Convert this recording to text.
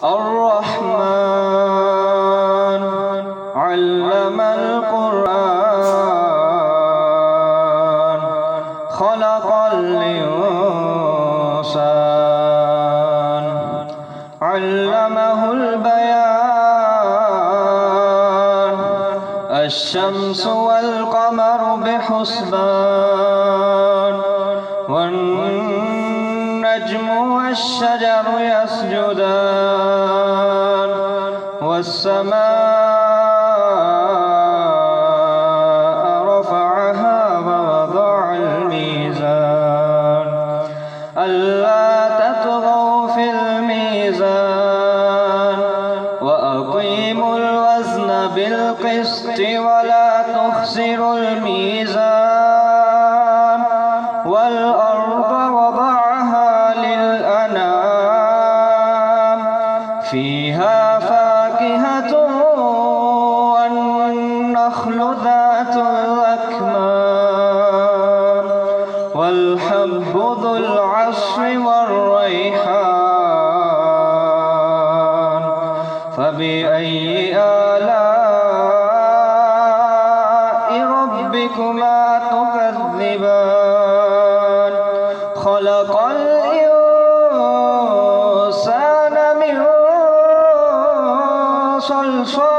الرحمن علم القرآن خلق الإنسان علمه البيان الشمس والقمر بحسبان والنجم والشجر يسجدان والسماء رفعها ووضع الميزان ألا تطغوا في الميزان وأقيموا الوزن بالقسط ولا تخسروا الميزان والأرض وضعها للأنام فيها فاكهة والنخل ذات الأكمام والحب ذو العصف والريحان فبأي آلاء ربكما تكذبان خلق الإنسان من صلصال